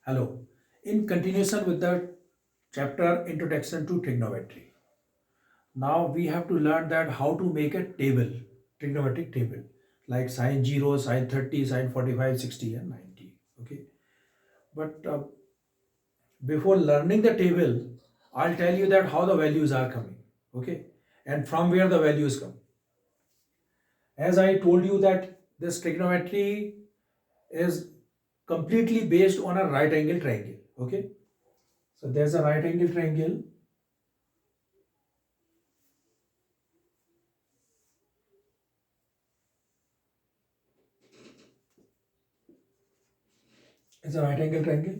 Hello. In continuation with the chapter Introduction to Trigonometry. Now we have to learn that how to make a table, trigonometric table, like sine 0, sine 30, sine 45, 60 and 90. Okay. But before learning the table, I'll tell you that how the values are coming. Okay. And from where the values come. As I told you that this trigonometry is completely based on a right angle triangle. Okay. So there's a right angle triangle. It's a right angle triangle.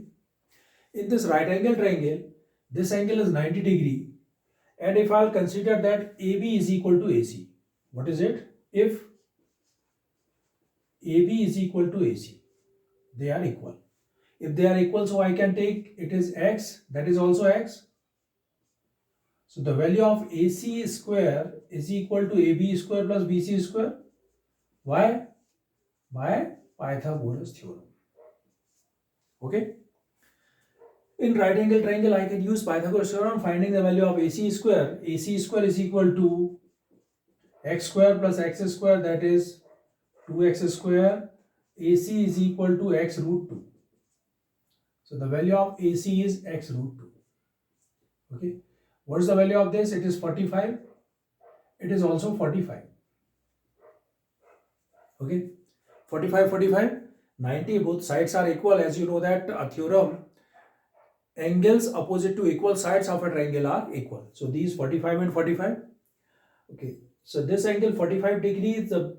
In this right angle triangle, this angle is 90 degree, and if I'll consider that AB is equal to AC, what is it? If AB is equal to AC, they are equal. If they are equal, so I can take it is X, that is also X. So the value of AC square is equal to AB square plus BC square. Why? By Pythagoras theorem. Okay. In right angle triangle, I can use Pythagoras theorem finding the value of AC square. AC square is equal to x square plus x square, that is 2x square. AC is equal to x root 2. So the value of AC is x root 2. Okay. What is the value of this? It is 45. It is also 45. Okay. 45, 45, 90. Both sides are equal. As you know that a theorem, angles opposite to equal sides of a triangle are equal. So these 45 and 45. Okay. So this angle 45 degrees, the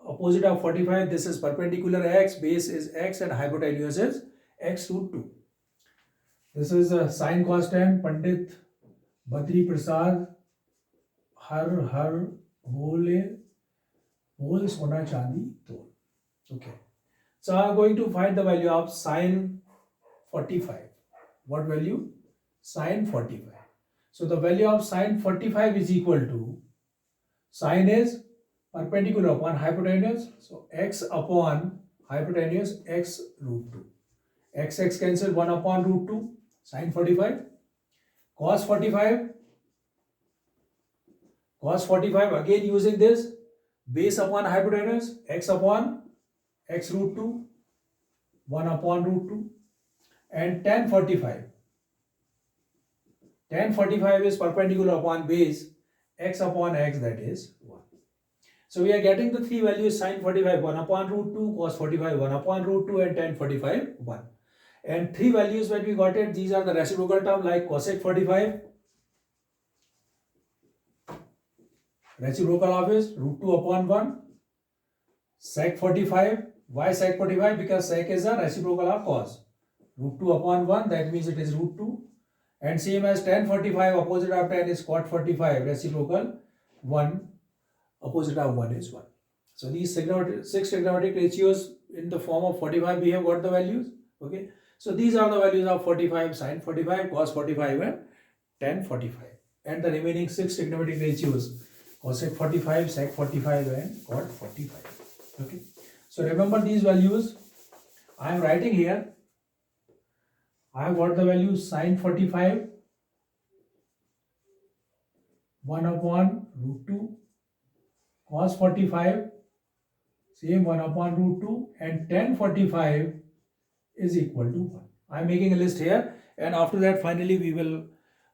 opposite of 45, this is perpendicular x, base is x and hypotenuse is x root 2. This is a sine constant, Pandit Badri Prasad, har bole sona chandi tol. Okay. So I am going to find the value of sine 45. What value? Sine 45. So the value of sine 45 is equal to, sine is perpendicular upon hypotenuse, so x upon hypotenuse x root 2. X cancel, 1 upon root 2, sine 45. Cos 45, again using this, base upon hypotenuse, x upon x root 2, 1 upon root 2. And tan 45. Tan 45 is perpendicular upon base, x upon x, that is 1. So we are getting the three values: sine 45 1 upon root 2, cos 45 1 upon root 2 and tan 45 1. And three values when we got it, these are the reciprocal term, like cosec 45, reciprocal of is root 2 upon 1, sec 45. Why sec 45? Because sec is a reciprocal of cos, root 2 upon 1, that means it is root 2. And same as tan 45, opposite of tan is cot 45, reciprocal 1, opposite of 1 is 1. So these six trigonometric ratios in the form of 45, we have got the values. Okay. So these are the values of 45, sine 45, cos 45 and tan 45. And the remaining six trigonometric ratios, cosec 45, sec 45 and cot 45. Okay. So remember these values. I am writing here. I have got the value sine 45, 1 upon root 2, cos 45, same 1 upon root 2, and tan 45 is equal to 1. I am making a list here, and after that finally we will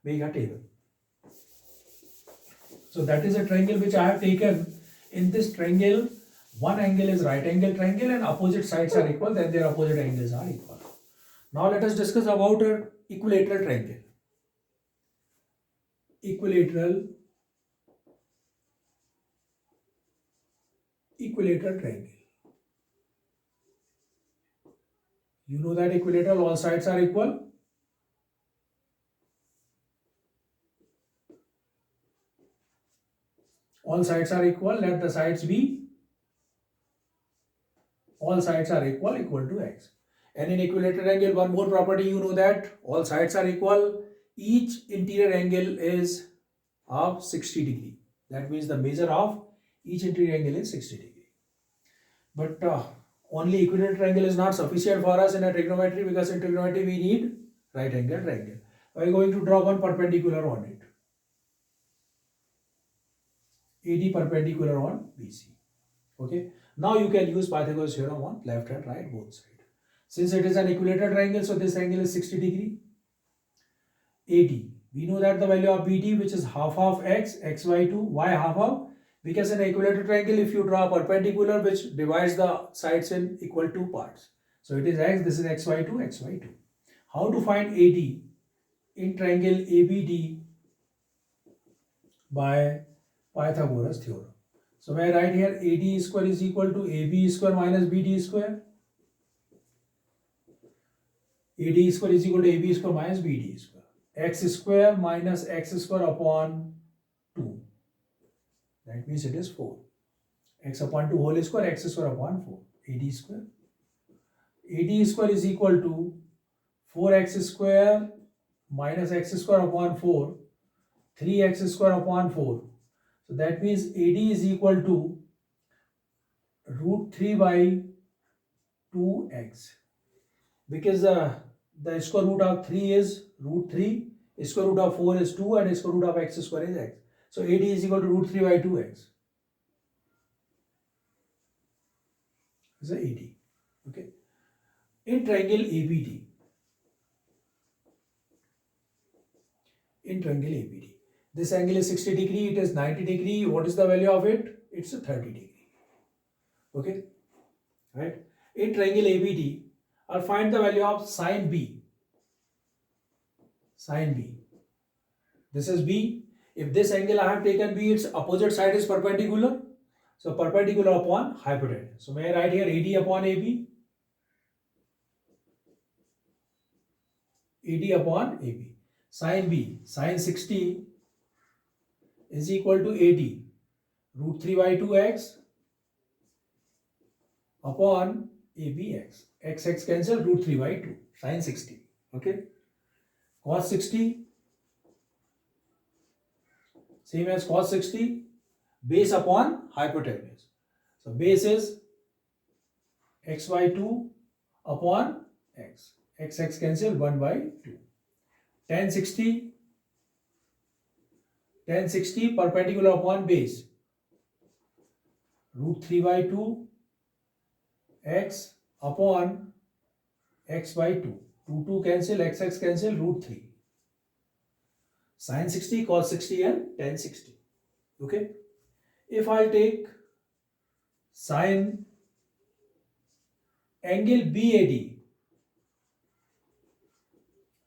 make a table. So that is a triangle which I have taken. In this triangle, one angle is right angle triangle and opposite sides are equal, then their opposite angles are equal. Now let us discuss about an equilateral triangle. Equilateral triangle. You know that equilateral, all sides are equal. All sides are equal, let the sides be, all sides are equal to x. And in equilateral angle, one more property you know, that all sides are equal, each interior angle is of 60 degree. That means the measure of each interior angle is 60 degree. But only equilateral triangle is not sufficient for us in a trigonometry, because in trigonometry we need right angle triangle. We are going to draw one perpendicular on it. AD perpendicular on BC. Okay. Now you can use Pythagoras theorem on left and right both sides. Since it is an equilateral triangle, so this angle is 60 degree. AD. We know that the value of BD, which is half of x, x by 2, why half of? Because in an equilateral triangle, if you draw a perpendicular which divides the sides in equal two parts. So it is x, this is x by 2, x by 2. How to find AD in triangle ABD by Pythagoras theorem? So I write here AD square is equal to AB square minus BD square. AD square is equal to AB square minus BD square. X square minus x square upon 2. That means it is 4. X upon 2 whole square, x square upon 4. AD square. AD square is equal to 4x square minus x square upon 4. 3x square upon 4. So that means AD is equal to root 3 by 2x. Because the square root of 3 is root 3, square root of 4 is 2, and square root of x square is x. So AD is equal to root 3 by 2x. This is AD. Okay. In triangle ABD. In triangle ABD. This angle is 60 degree, it is 90 degree. What is the value of it? It's a 30 degree. Okay. Right. In triangle ABD, I'll find the value of sine B. Sine B. This is B. If this angle I have taken B, its opposite side is perpendicular. So perpendicular upon hypotenuse. So may I write here AD upon AB? AD upon AB. Sine B. Sine 60 is equal to AD. Root 3 by 2x upon ABX. X cancel, root 3 by 2. Sine 60. Okay. Cos 60. Same as cos 60. Base upon hypotenuse. So base is x by 2 upon x. X cancel, 1 by 2. Tan 60. Tan 60 perpendicular upon base. Root 3 by 2 x upon x by 2. 2 cancel, x cancel, root 3. Sin 60, cos 60 and tan 60. Okay. If I take sine angle BAD,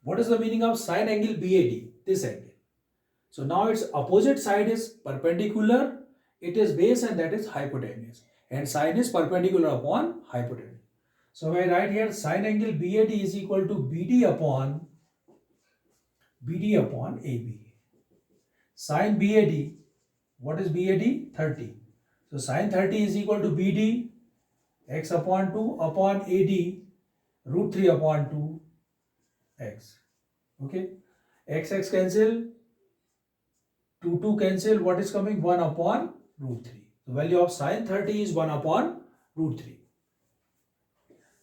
what is the meaning of sine angle BAD? This angle. So now its opposite side is perpendicular, it is base, and that is hypotenuse. And sine is perpendicular upon hypotenuse. So I write here sine angle BAD is equal to BD upon AB. Sine BAD, what is BAD? 30. So sine 30 is equal to BD, x upon 2 upon AD, root 3 upon 2 x. Okay. X cancel, 2 cancel, what is coming? 1 upon root 3. The value of sine 30 is 1 upon root 3.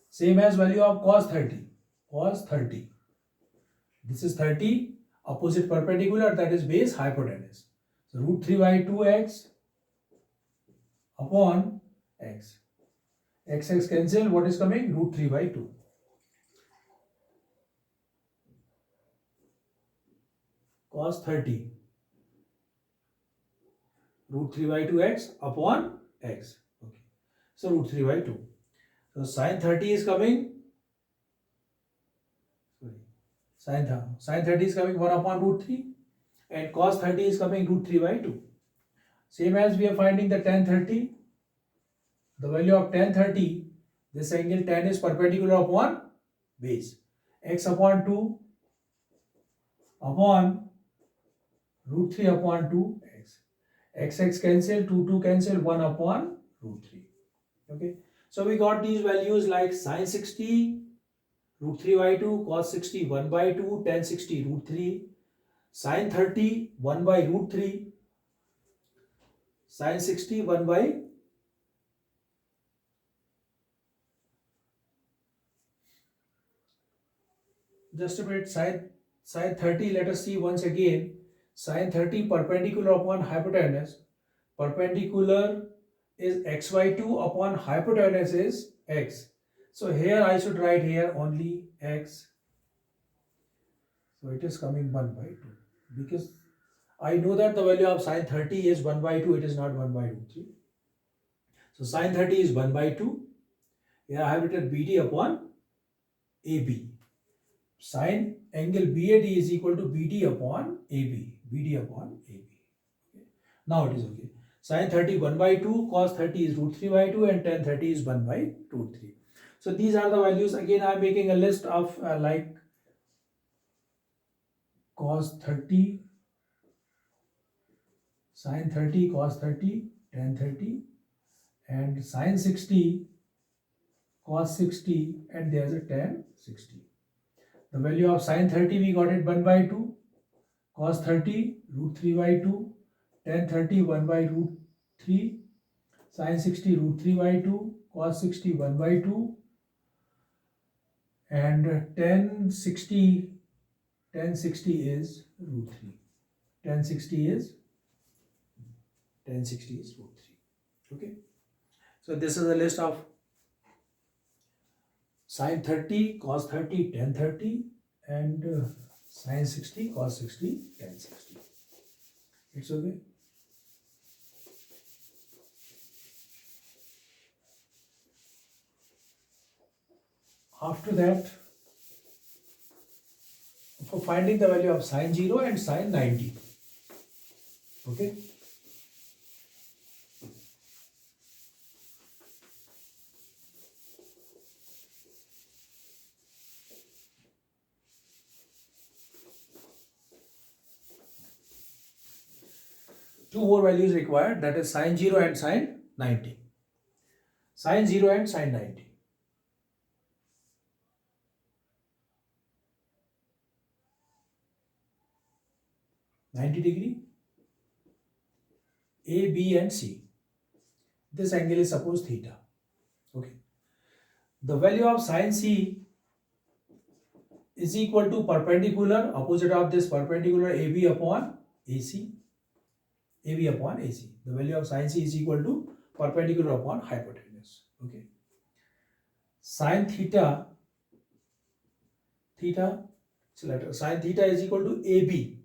Same as value of cos 30. Cos 30. This is 30, opposite perpendicular, that is base, hypotenuse. So root 3 by 2x upon x. X cancel, what is coming? Root 3 by 2. Cos 30. Root 3 by 2x upon x. Okay. So root 3 by 2. So sine 30 is coming. Sine 30 is coming 1 upon root 3. And cos 30 is coming root 3 by 2. Same as we are finding the tan 30. The value of tan 30, this angle tan is perpendicular upon base. X upon 2 upon root 3 upon 2x. X cancel, 2 cancel, 1 upon root 3. Okay. So we got these values like sine 60, root 3 by 2, cos 60, 1 by 2, tan 60, root 3, sine 30, 1 by root 3, sine 60, 1 by just a bit. Sine 30, let us see once again. Sine 30 perpendicular upon hypotenuse. Perpendicular is xy2 upon hypotenuse is x. So here I should write here only x. So it is coming 1 by 2. Because I know that the value of sine 30 is 1 by 2. It is not 1 by root 3. So sine 30 is 1 by 2. Here I have written BD upon AB. Sine angle BAD is equal to BD upon AB. BD upon AB. Okay. Now it is okay. Sine 30 1 by 2, cos 30 is root 3 by 2 and tan 30 is 1 by root 3. So these are the values. Again I am making a list of like cos 30, sine 30, cos 30, tan 30 and sine 60, cos 60 and there is a tan 60. The value of sine 30 we got it 1 by 2, cos 30 root 3 by 2, tan 30 1 by root 3, sine 60 root 3 by 2, cos 60 1 by 2 and tan 60 is root 3. Tan 60 is root 3. Okay. So this is a list of sine 30, cos 30, tan 30 and sine 60, cos 60, tan 60. It's okay. After that, for finding the value of sine 0 and sine 90. Okay. Two more values required, that is sine 0 and sine 90. Sine 0 and sine 90. (90°) A, B and C. This angle is suppose theta. Okay. The value of sine C is equal to perpendicular, opposite of this perpendicular AB upon AC. AB upon AC. The value of sine C is equal to perpendicular upon hypotenuse. Okay. Sine theta, sine theta is equal to AB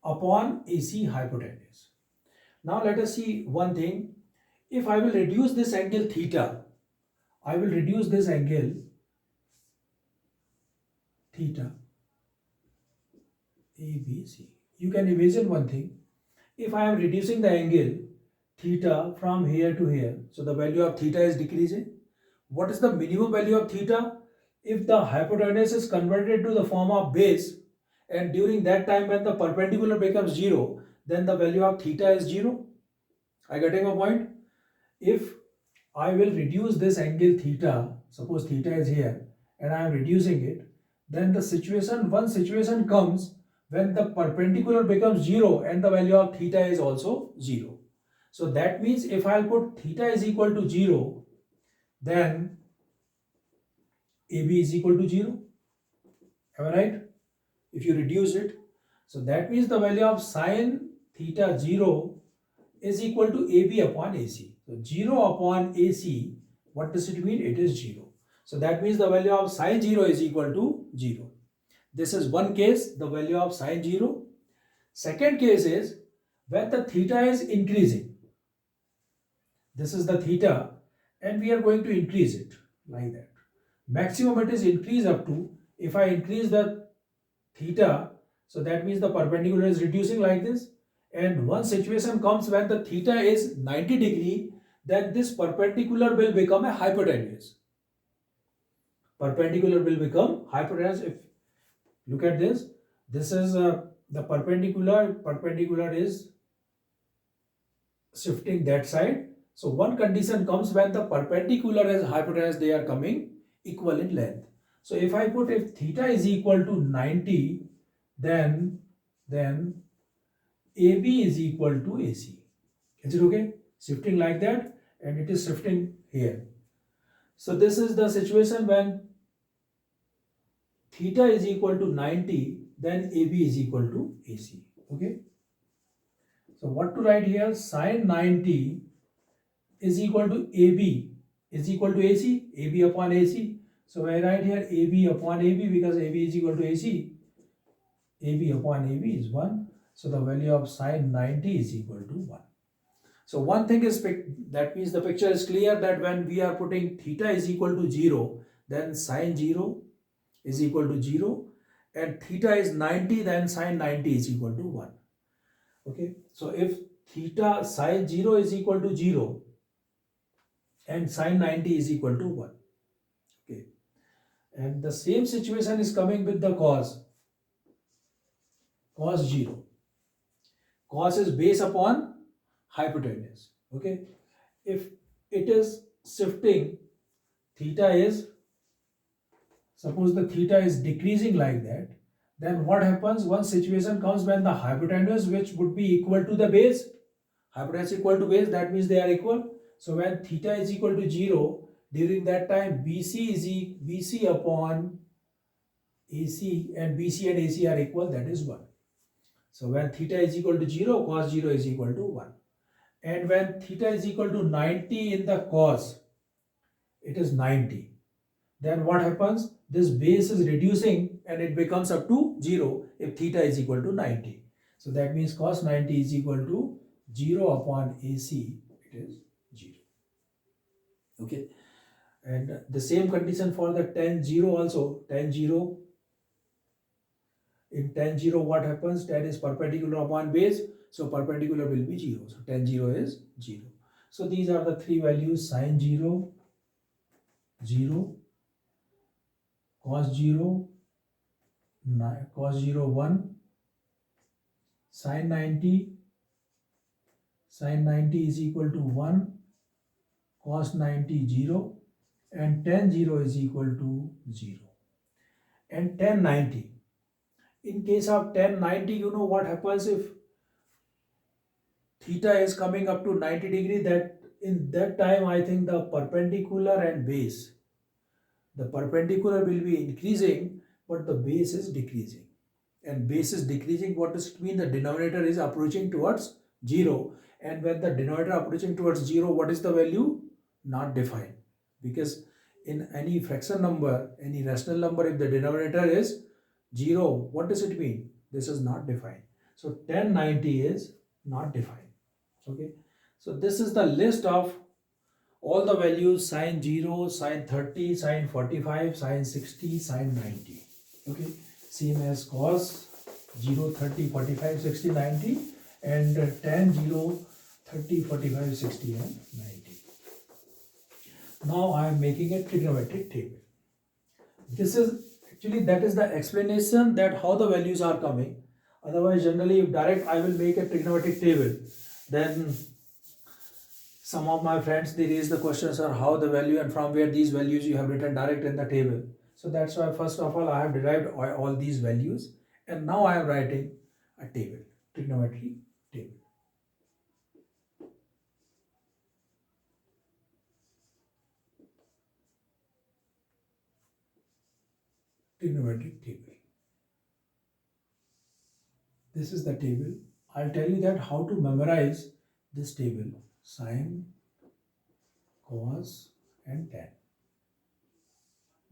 upon AC hypotenuse. Now let us see one thing. If I will reduce this angle theta, I will reduce this angle theta ABC. You can imagine one thing. If I am reducing the angle theta from here to here, so the value of theta is decreasing. What is the minimum value of theta? If the hypotenuse is converted to the form of base, and during that time when the perpendicular becomes 0, then the value of theta is 0. Are you getting my point? If I will reduce this angle theta, suppose theta is here and I am reducing it, then one situation comes when the perpendicular becomes 0 and the value of theta is also 0. So that means if I will put theta is equal to 0, then AB is equal to 0. Am I right? If you reduce it, so that means the value of sine theta 0 is equal to AB upon AC. So 0 upon AC, what does it mean? It is 0. So that means the value of sine 0 is equal to 0. This is one case, the value of sine 0. Second case is when the theta is increasing. This is the theta and we are going to increase it like that. Maximum it is increased up to, if I increase the theta, so that means the perpendicular is reducing like this, and one situation comes when the theta is 90°, then this perpendicular will become a hypotenuse. Perpendicular will become hypotenuse. If look at this, this is the perpendicular is shifting that side. So one condition comes when the perpendicular and hypotenuse, they are coming equal in length. So if I put, if theta is equal to 90, then AB is equal to AC. Is it okay? Shifting like that and it is shifting here. So this is the situation when theta is equal to 90, then AB is equal to AC. Okay. So what to write here? Sine 90 is equal to AB is equal to AC, AB upon AC. So I write here AB upon AB because AB is equal to AC. AB upon AB is 1. So the value of sine 90 is equal to 1. So one thing is, that means the picture is clear that when we are putting theta is equal to 0, then sine 0 is equal to 0, and theta is 90, then sine 90 is equal to 1. Okay. So if theta sine 0 is equal to 0 and sine 90 is equal to 1. Okay. And the same situation is coming with the cos. Cos 0. Cos is based upon hypotenuse. Okay. If it is shifting, theta is, suppose the theta is decreasing like that, then what happens? One situation comes when the hypotenuse, which would be equal to the base, hypotenuse equal to base, that means they are equal. So when theta is equal to 0, during that time BC is BC upon AC, and BC and AC are equal, that is 1. So when theta is equal to 0, cos 0 is equal to 1. And when theta is equal to 90 in the cos, it is 90. Then what happens? This base is reducing and it becomes up to 0 if theta is equal to 90. So that means cos 90 is equal to 0 upon AC, it is 0. Okay. And the same condition for the tan 0 also. Tan 0, in tan 0 what happens? Tan is perpendicular upon base, so perpendicular will be 0. So tan 0 is 0. So these are the three values: sine 0, 0, cos 0, cos 0 1, sine 90, sine 90 is equal to 1, cos 90 0, and tan 0 is equal to 0. And tan 90, in case of tan 90, you know what happens if theta is coming up to 90 degree, that in that time I think the perpendicular and base, the perpendicular will be increasing but the base is decreasing, and base is decreasing, what does it mean? The denominator is approaching towards 0, and when the denominator approaching towards 0, what is the value? Not defined, because in any fraction number, any rational number, if the denominator is 0, what does it mean? This is not defined. So tan 90 is not defined. Okay. So this is the list of all the values: sine 0, sine 30, sine 45, sine 60, sine 90. Okay. Same as cos 0, 30, 45, 60, 90, and tan 0, 30, 45, 60, and 90. Now I am making a trigonometric table. This is actually, that is the explanation that how the values are coming. Otherwise, generally, if direct I will make a trigonometric table, then some of my friends, they raise the questions are how the value and from where these values you have written direct in the table. So that's why first of all I have derived all these values, and now I am writing a table, trigonometric table. Trigonometric table. This is the table. I'll tell you that how to memorize this table: sine, cos, and tan.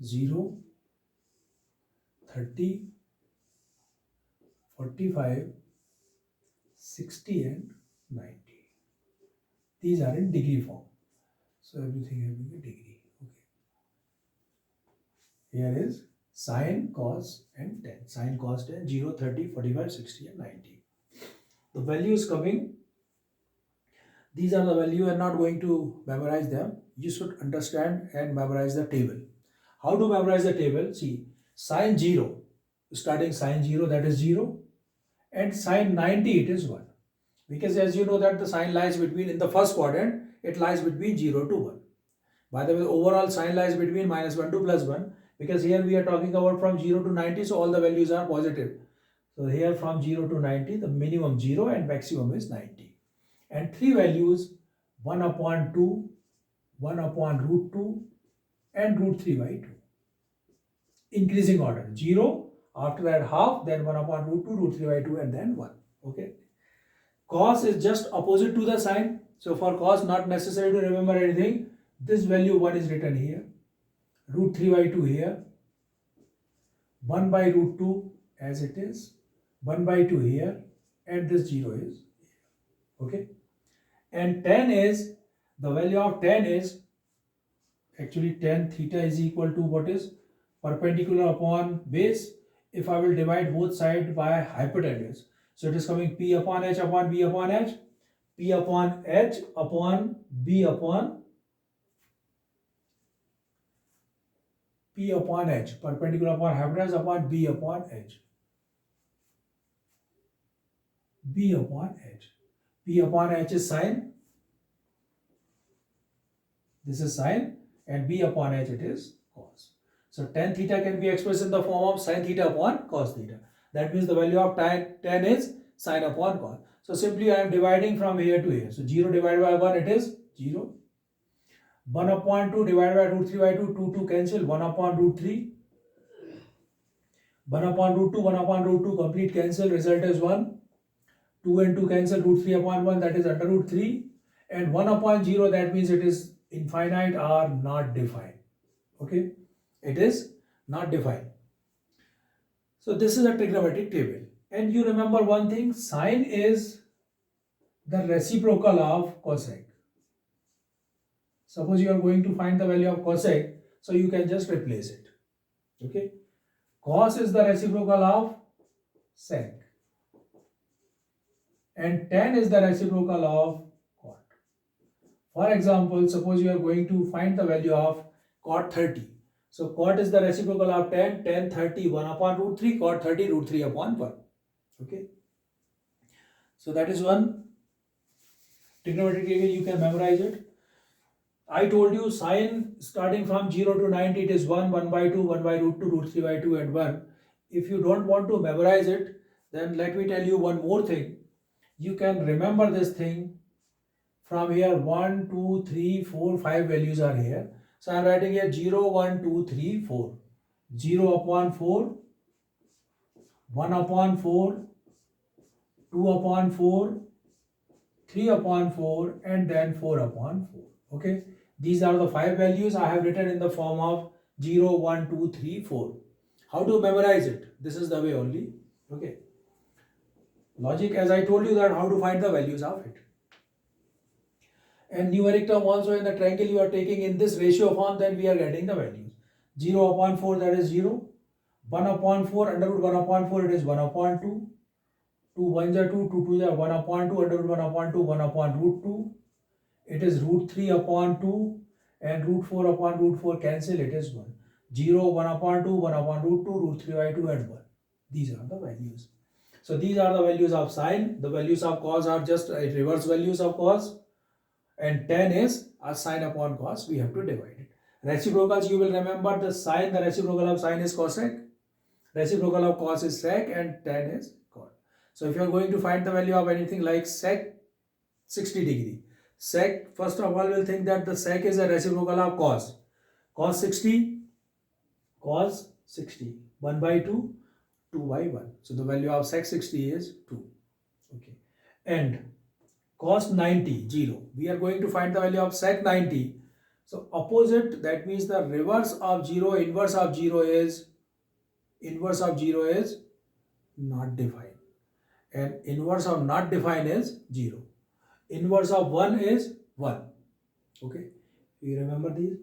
0, 30, 45, 60, and 90. These are in degree form. So everything having a degree. Okay. Here is sine, cos, and tan. Sine, cos, tan, 0, 30, 45, 60, and 90. The value is coming. These are the value. You are not going to memorize them. You should understand and memorize the table. How to memorize the table? See, sine 0, starting sine 0, that is 0, and sine 90, it is 1. Because as you know that the sine lies between, in the first quadrant, it lies between 0 to 1. By the way, overall sine lies between -1 to +1, because here we are talking about from 0 to 90, so all the values are positive. So here from 0 to 90, the minimum 0 and maximum is 90. And three values: 1 upon 2, 1 upon root 2, and root 3 by 2. increasing order. 0, after that half, then 1 upon root 2, root 3 by 2, and then 1. Okay. Cos is just opposite to the sine. So for cos, not necessary to remember anything. This value 1 is written here. Root 3 by 2 here. 1 by root 2 as it is. 1 by 2 here. And this 0 is here. Okay. And tan is, the value of tan is, actually tan theta is equal to what is? Perpendicular upon base. If I will divide both sides by hypotenuse. So it is coming P upon H upon B upon H. P upon H upon B upon P upon H. Perpendicular upon hypotenuse upon B upon H. B upon H. P upon H is sine. This is sine. And B upon H it is cos. So tan theta can be expressed in the form of sine theta upon cos theta. That means the value of tan is sine upon cos. So simply I am dividing from here to here. So 0 divided by 1 it is 0. 1 upon 2 divided by root 3 by 2, 2 cancel, 1 upon root 3. 1 upon root 2, 1 upon root 2, complete cancel, result is 1. 2 and 2 cancel, root 3 upon 1, that is under root 3. And 1 upon 0, that means it is infinite or not defined. Okay, it is not defined. So this is a trigonometric table. And you remember one thing, sine is the reciprocal of cosec. Suppose you are going to find the value of cosec, so you can just replace it. Okay, cos is the reciprocal of sec. And tan is the reciprocal of cot. For example, suppose you are going to find the value of cot 30. So cot is the reciprocal of tan, tan 30, 1 upon root 3, cot 30, root 3 upon 1. Okay. So that is one trigonometric table, you can memorize it. I told you sine starting from 0 to 90, it is 1, 1 by 2, 1 by root 2, root 3 by 2 and 1. If you don't want to memorize it, then let me tell you one more thing. You can remember this thing from here 1, 2, 3, 4, 5 values are here. So I am writing here 0, 1, 2, 3, 4. 0 upon 4, 1 upon 4, 2 upon 4, 3 upon 4 and then 4 upon 4. Okay. These are the 5 values I have written in the form of 0, 1, 2, 3, 4. How to memorize it? This is the way only. Okay. Logic, as I told you, that how to find the values of it. And numeric term also in the triangle you are taking in this ratio form, then we are getting the values. 0 upon 4, that is 0. 1 upon 4, under root 1 upon 4, it is 1 upon 2. 2 1s are 2, 2 2s are 1 upon 2, under root 1 upon 2, 1 upon root 2. It is root 3 upon 2 and root 4 upon root 4 cancel, it is 1. 0, 1 upon 2, 1 upon root 2, root 3 by 2 and 1. These are the values. So these are the values of sine. The values of cos are just reverse values of cos. And tan is a sine upon cos. We have to divide it. Reciprocals, you will remember the sine, the reciprocal of sine is cosec. Reciprocal of cos is sec and tan is cot. So if you are going to find the value of anything like sec 60 degree. Sec, first of all, we'll think that the sec is a reciprocal of cos. Cos 60, 1 by 2, 2 by 1. So the value of sec 60 is 2. Okay. And cos 90, 0. We are going to find the value of sec 90. So opposite, that means the reverse of 0, inverse of 0 is not defined. And inverse of not defined is 0. Inverse of 1 is 1. Okay. You remember these?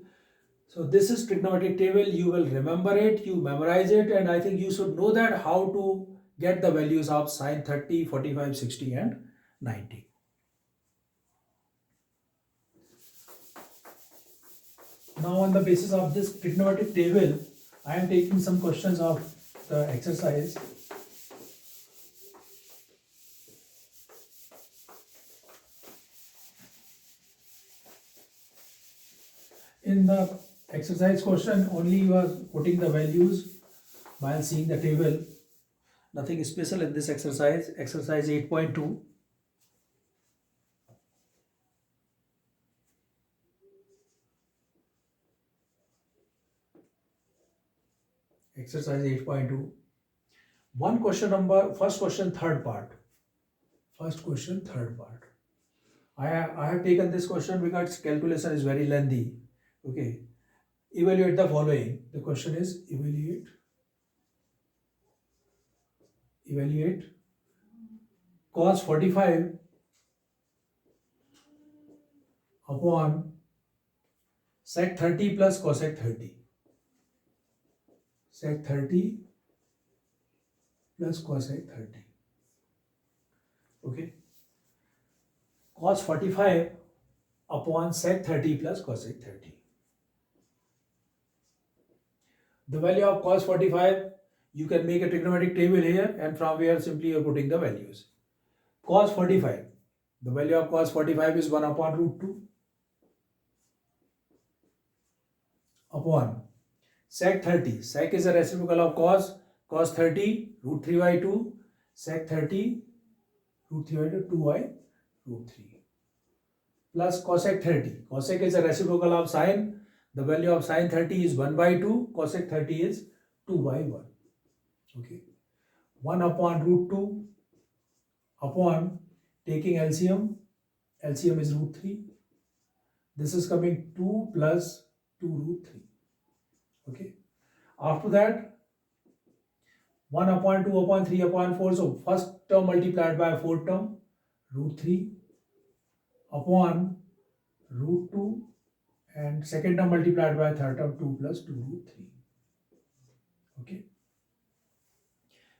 So this is trigonometric table. You will remember it, you memorize it, and I think you should know that how to get the values of sine 30, 45, 60 and 90. Now on the basis of this trigonometric table, I am taking some questions of the exercise. In the exercise question, only you are putting the values while seeing the table. Nothing special in this exercise. Exercise 8.2. exercise 8.2. First question, third part. I have taken this question because calculation is very lengthy. Okay. Evaluate the following. The question is evaluate cos 45 upon sec 30 plus cosec 30. Sec 30 plus cosec 30. Okay. Cos 45 upon sec 30 plus cosec 30. The value of cos 45, you can make a trigonometric table here, and from where simply you are putting the values. Cos 45, the value of cos 45 is 1 upon root 2 upon sec 30. Sec is a reciprocal of cos 30 root 3 by 2, sec 30 root 3 by 2, 2 by root 3 plus cosec 30. Cosec is a reciprocal of sine. The value of sine 30 is 1 by 2, cosec 30 is 2 by 1. Okay. 1 upon root 2 upon taking LCM. LCM is root 3. This is coming 2 plus 2 root 3. Okay. After that, 1 upon 2 upon 3 upon 4. So first term multiplied by fourth term, root 3 upon root 2, and second term multiplied by third term, 2 plus 2 root 3. Okay.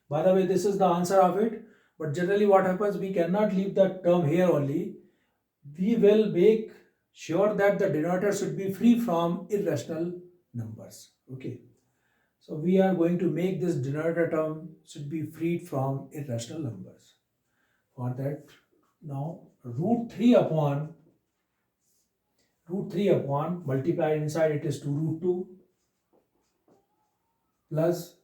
By the way, this is the answer of it. But generally what happens, we cannot leave the term here only. We will make sure that the denominator should be free from irrational numbers. Okay. So we are going to make this denominator term should be freed from irrational numbers. For that, now root 3 upon multiplied inside it is 2 root 2 plus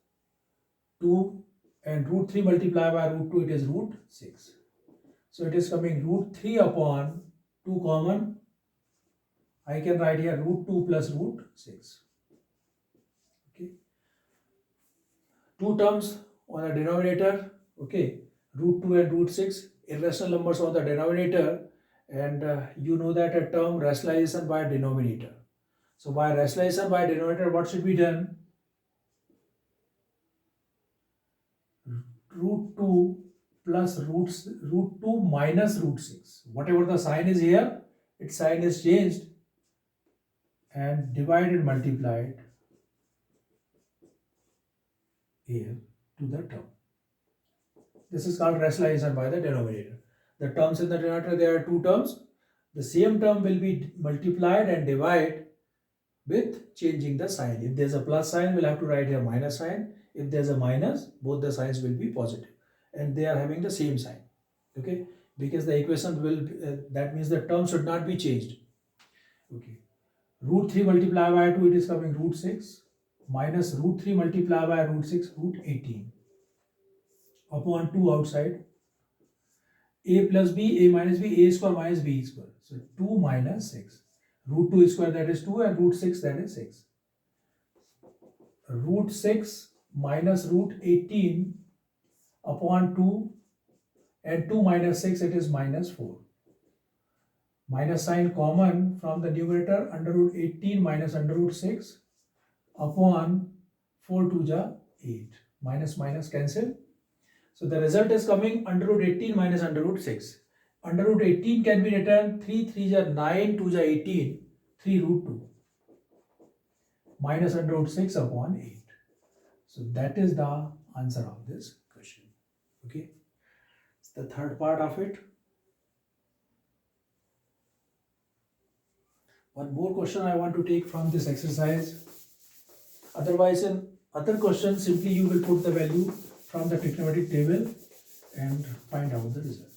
2, and root 3 multiplied by root 2, it is root 6. So it is coming root 3 upon 2 common. I can write here root 2 plus root 6. Okay. 2 terms on the denominator. Okay. Root 2 and root 6. Irrational numbers on the denominator. And you know that a term rationalization by denominator. So by rationalization by denominator, what should be done? Root 2 plus root 2 minus root 6. Whatever the sign is here, its sign is changed and divided, multiplied here to the term. This is called rationalization by the denominator. The terms in the denominator, there are 2 terms. The same term will be multiplied and divided with changing the sign. If there is a plus sign, we'll have to write here minus sign. If there's a minus, both the signs will be positive, and they are having the same sign. Okay, because the equation will that means the term should not be changed. Okay, root 3 multiplied by 2, it is coming root 6 minus root 3 multiplied by root 6, root 18 upon 2 outside. A plus b, a minus b, a square minus b square. So 2 minus 6. Root 2 square, that is 2, and root 6, that is 6. Root 6 minus root 18 upon 2, and 2 minus 6, it is minus 4. Minus sign common from the numerator, under root 18 minus under root 6 upon 4 to the 8. Minus minus cancel. So the result is coming under root 18 minus under root 6. Under root 18 can be written 3 3 is 9, 2 is 18, 3 root 2 minus under root 6 upon 8. So that is the answer of this question. Okay, it's the third part of it. One more question I want to take from this exercise. Otherwise, in other questions, simply you will put the value from the trigonometric table and find out the result.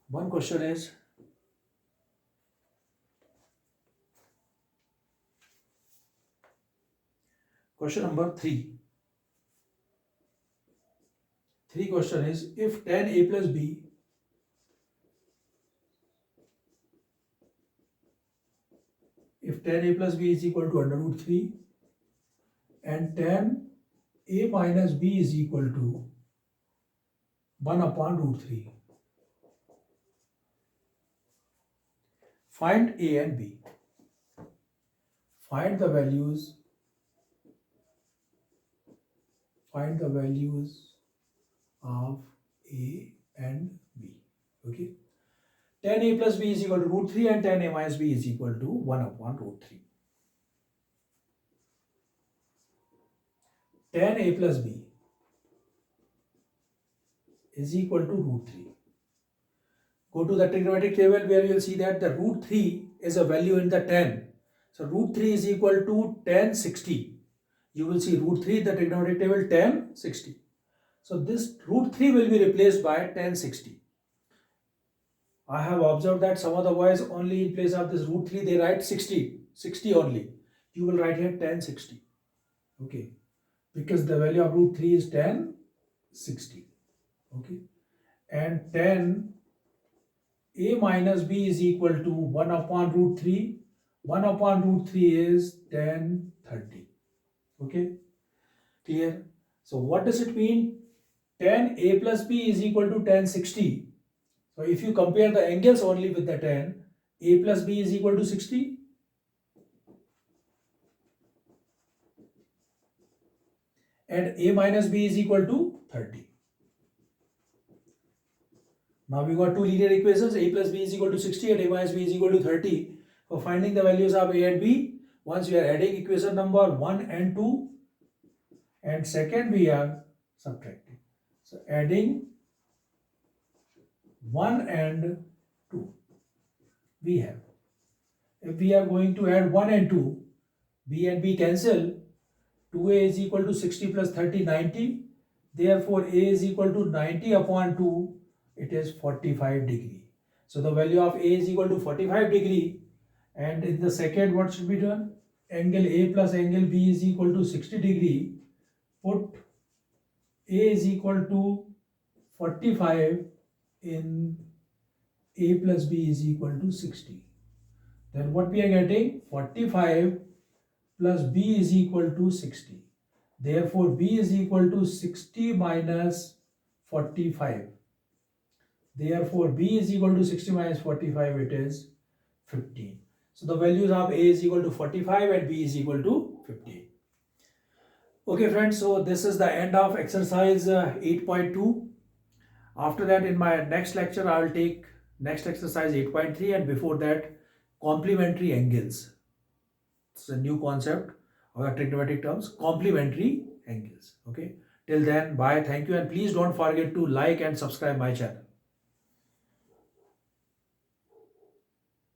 One question is, question number 3. 3 question is, if tan a plus b if tan a plus b is equal to under root 3 and tan a minus b is equal to 1 upon root 3. Find a and b. Find the values of a and b. Okay. Tan a plus b is equal to root 3 and tan a minus b is equal to 1 upon root 3. Tan a plus b is equal to root 3. Go to the trigonometric table where you will see that the root 3 is a value in the tan. So root 3 is equal to tan 60. You will see root 3 in the trigonometric table tan 60. So this root 3 will be replaced by tan 60. I have observed that some of the boys only in place of this root 3 they write 60 only. You will write here tan 60. Okay. Because the value of root 3 is tan 60. Okay. And tan a minus b is equal to 1 upon root 3. 1 upon root 3 is tan 30. Okay. Clear? So what does it mean? Tan a plus b is equal to tan 60. So if you compare the angles only with the tan, a plus b is equal to 60. And a minus b is equal to 30. Now we got two linear equations, a plus b is equal to 60 and a minus b is equal to 30. For finding the values of a and b, once we are adding equation number 1 and 2, and second we are subtracting. So adding 1 and 2, we have. If we are going to add 1 and 2, b and b cancel. 2a is equal to 60 plus 30, 90. Therefore, a is equal to 90 upon 2, it is 45 degree. So the value of a is equal to 45 degree. And in the second, what should be done? Angle a plus angle b is equal to 60 degree. Put a is equal to 45 in a plus b is equal to 60. Then what we are getting? 45 plus b is equal to 60. Therefore, b is equal to 60 minus 45. Therefore, b is equal to 60 minus 45, it is 15. So the values of a is equal to 45 and b is equal to 15. Okay friends, so this is the end of exercise 8.2. After that, in my next lecture, I will take next exercise 8.3, and before that, complementary angles. It's a new concept of the trigonometric terms, complementary angles. Okay. Till then, bye. Thank you. And please don't forget to like and subscribe my channel.